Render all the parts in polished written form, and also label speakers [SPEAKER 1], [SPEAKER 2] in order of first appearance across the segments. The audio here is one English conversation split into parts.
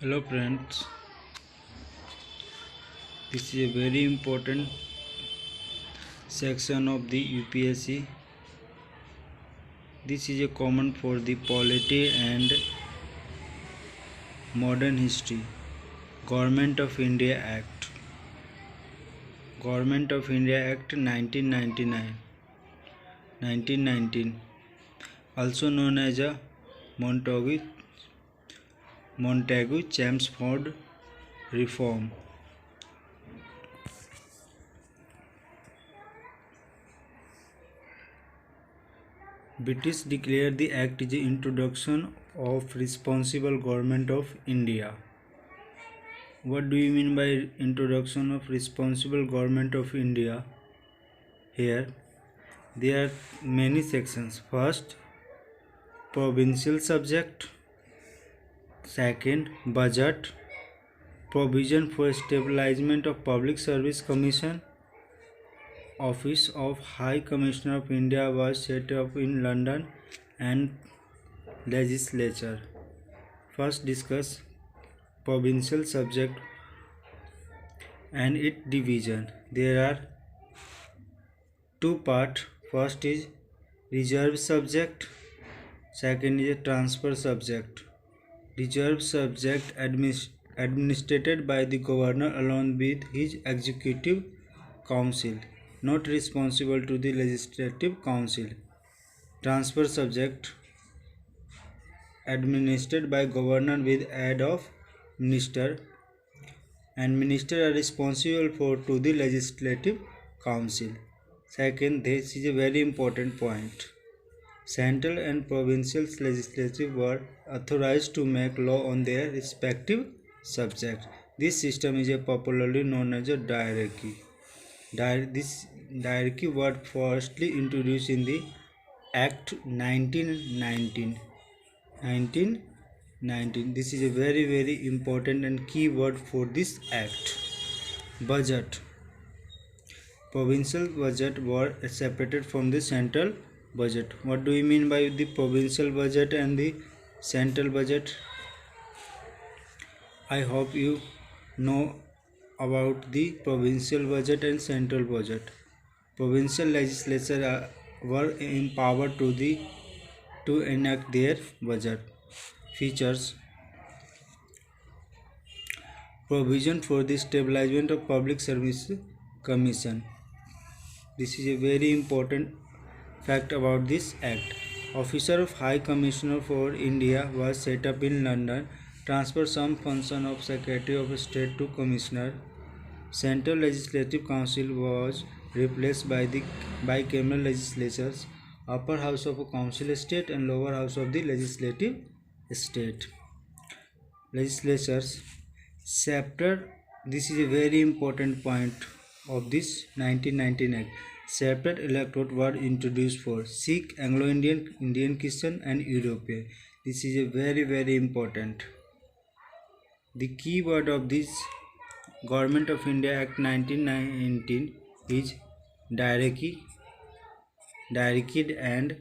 [SPEAKER 1] Hello friends, this is a very important section of the UPSC. This is a common for the polity and modern history. Government of India Act. Government of India Act 1999, 1919, also known as a Montagu-Chelmsford Reform. British declared the act is the introduction of responsible government of India. What do you mean by introduction of responsible government of India? Here there are many sections. First, provincial subject. Second, budget. Provision for establishment of Public Service Commission. Office of High Commissioner of India was set up in London, and legislature. First discuss provincial subject and its division. There are two parts. First is reserve subject, second is a transfer subject. Reserve subject administered by the governor along with his executive council, not responsible to the legislative council. Transfer subject administered by governor with aid of minister, and minister are responsible for to the legislative council. Second, this is a very important point. Central and provincial legislative were authorized to make law on their respective subject. This system is popularly known as a diarchy. This diarchy was firstly introduced in the Act 1919. This is a very important and key word for this act. Budget. Provincial budget were separated from the central budget. What do you mean by the provincial budget and the central budget? I hope you know about the provincial budget and central budget. Provincial legislature were empowered to enact their budget. Features. Provision for the establishment of Public Service Commission. This is a very important fact about this act. Officer of High Commissioner for India was set up in London. Transfer some function of Secretary of State to Commissioner. Central Legislative Council was replaced by the bicameral legislatures, upper house of a council state and lower house of the legislative state. Legislatures. Chapter. This is a very important point of this 1919 Act. Separate electorate were introduced for Sikh, Anglo-Indian, Indian Christian and European. This is a very important. The key word of this Government of India Act 1919 is diarchy and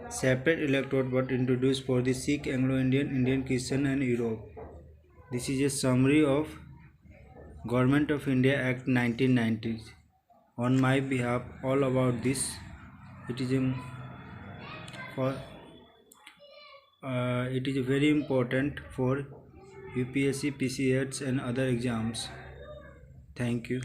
[SPEAKER 1] separate electorate were introduced for the Sikh, Anglo-Indian, Indian Christian and Europe. This is a summary of Government of India Act 1990. On my behalf, all about this. It is very important for UPSC, PCH and other exams. Thank you.